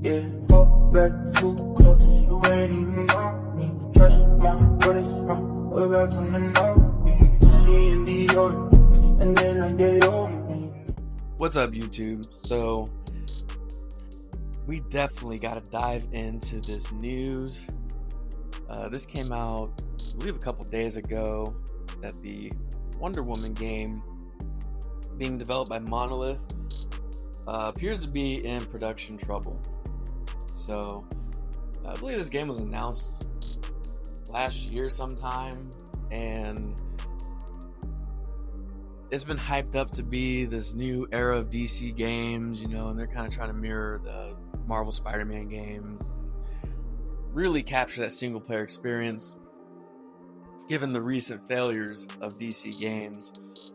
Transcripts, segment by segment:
Yeah, fall back too close. You ain't even know me. Trust my brothers from way back from the north. Me and the old, and then I did on me. What's up, YouTube? So, we definitely got to dive into this news. This came out, I believe, a couple days ago, that the Wonder Woman game being developed by Monolith appears to be in production trouble. So, I believe this game was announced last year sometime, and it's been hyped up to be this new era of DC games, and they're kind of trying to mirror the Marvel Spider-Man games, really capture that single-player experience. Given the recent failures of DC games,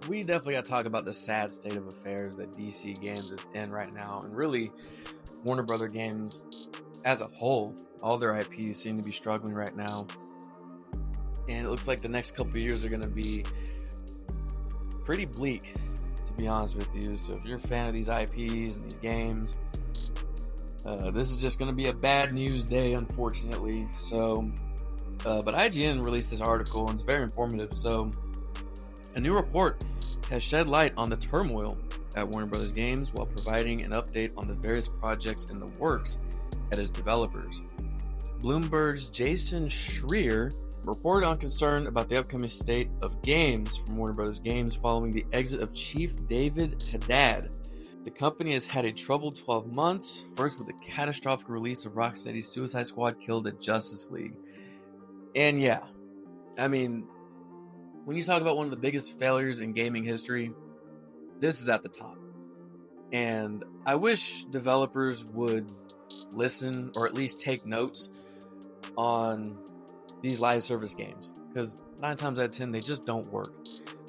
we definitely got to talk about the sad state of affairs that DC games is in right now, and really Warner Brothers games as a whole. All their IPs seem to be struggling right now, and it looks like the next couple of years are going to be pretty bleak, to be honest with you. So if you're a fan of these IPs and these games, this is just going to be a bad news day, unfortunately. So, but IGN released this article, and it's very informative. So, a new report has shed light on the turmoil at Warner Brothers Games while providing an update on the various projects in the works at its developers. Bloomberg's Jason Schreier reported on concern about the upcoming state of games from Warner Brothers Games following the exit of Chief David Haddad. The company has had a troubled 12 months, first with the catastrophic release of Rocksteady's Suicide Squad Kill the Justice League. And yeah, I mean, when you talk about one of the biggest failures in gaming history, this is at the top. And I wish developers would listen, or at least take notes on these live service games, because 9 times out of 10 they just don't work.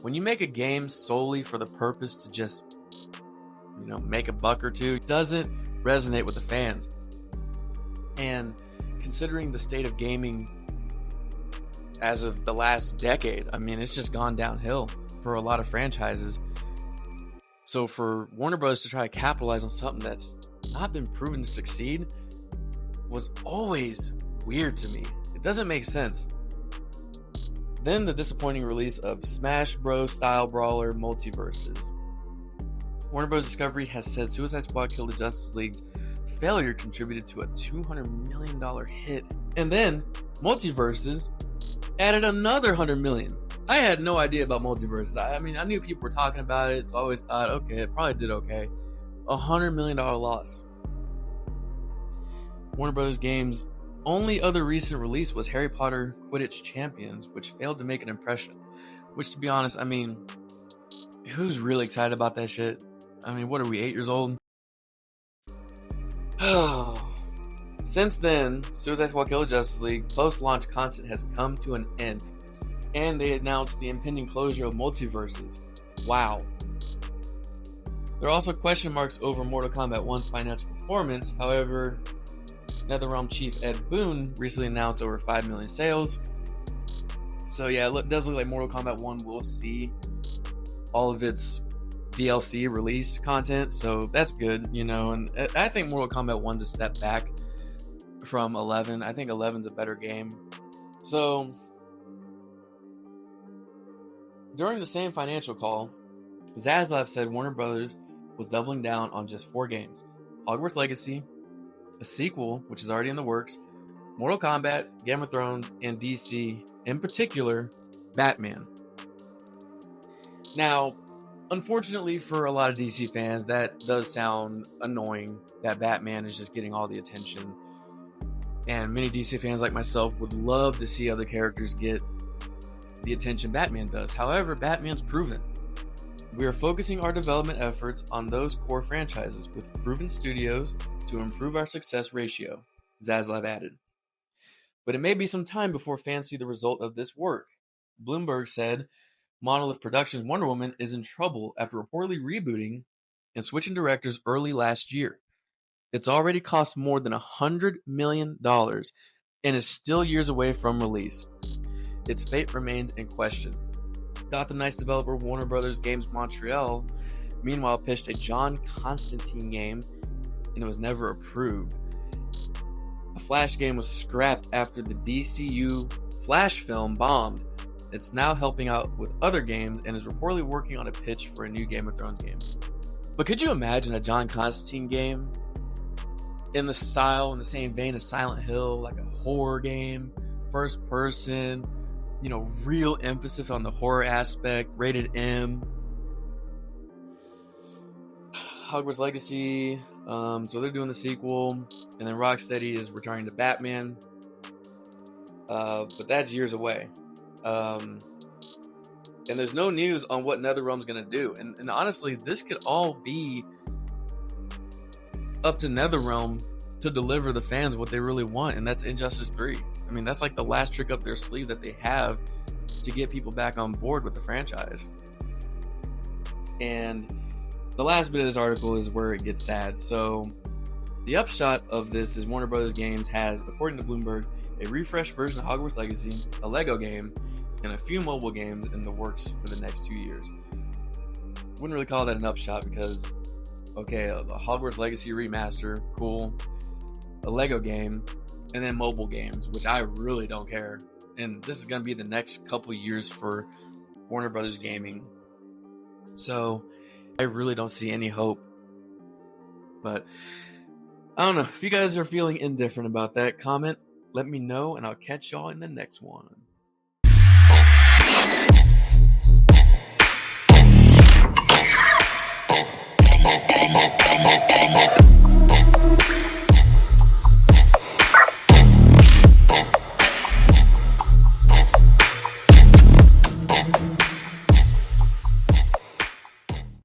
When you make a game solely for the purpose to just make a buck or two, it doesn't resonate with the fans. And considering the state of gaming as of the last decade, I mean, it's just gone downhill for a lot of franchises. So for Warner Bros. To try to capitalize on something that's not been proven to succeed was always weird to me. It doesn't make sense. Then the disappointing release of Smash Bros. Style Brawler Multiverses. Warner Bros. Discovery has said Suicide Squad Kill the Justice League's failure contributed to a $200 million hit. And then Multiverses added another $100 million. I had no idea about Multiverses. I mean, I knew people were talking about it, so I always thought, okay, it probably did okay. $100 million loss. Warner Bros. Games' only other recent release was Harry Potter Quidditch Champions, which failed to make an impression. Which, to be honest, I mean, who's really excited about that shit? I mean, what are we, 8 years old? Since then, Suicide Squad Kill the Justice League post-launch content has come to an end, and they announced the impending closure of Multiverses. Wow. There are also question marks over Mortal Kombat 1's financial performance. However, NetherRealm chief Ed Boon recently announced over 5 million sales. So yeah, it does look like Mortal Kombat 1 will see all of its DLC release content, so that's good, and I think Mortal Kombat 1's a step back from 11. I think 11's a better game. So, during the same financial call, Zaslav said Warner Brothers was doubling down on just 4 games: Hogwarts Legacy, a sequel, which is already in the works, Mortal Kombat, Game of Thrones, and DC, in particular, Batman. Now, unfortunately for a lot of DC fans, that does sound annoying that Batman is just getting all the attention. And many DC fans like myself would love to see other characters get the attention Batman does. However, Batman's proven. We are focusing our development efforts on those core franchises with proven studios to improve our success ratio, Zaslav added. But it may be some time before fans see the result of this work. Bloomberg said Monolith Productions' Wonder Woman is in trouble after reportedly rebooting and switching directors early last year. It's already cost more than $100 million and is still years away from release. Its fate remains in question. Gotham Knights developer Warner Brothers Games Montreal, meanwhile, pitched a John Constantine game, and it was never approved. A Flash game was scrapped after the DCU Flash film bombed. It's now helping out with other games and is reportedly working on a pitch for a new Game of Thrones game. But could you imagine a John Constantine game in the same vein as Silent Hill, like a horror game, first person, real emphasis on the horror aspect, rated M. Hogwarts Legacy, so they're doing the sequel, and then Rocksteady is returning to Batman, but that's years away. And there's no news on what NetherRealm's going to do, and honestly, this could all be up to NetherRealm to deliver the fans what they really want, and that's Injustice 3. I mean, that's like the last trick up their sleeve that they have to get people back on board with the franchise. And the last bit of this article is where it gets sad. So the upshot of this is Warner Bros. Games has, according to Bloomberg, a refreshed version of Hogwarts Legacy, a Lego game, and a few mobile games in the works for the next 2 years. Wouldn't really call that an upshot because, okay, a Hogwarts Legacy remaster, cool. A Lego game, and then mobile games, which I really don't care. And this is going to be the next couple years for Warner Brothers Gaming. So I really don't see any hope. But I don't know. If you guys are feeling indifferent about that, comment, let me know, and I'll catch y'all in the next one.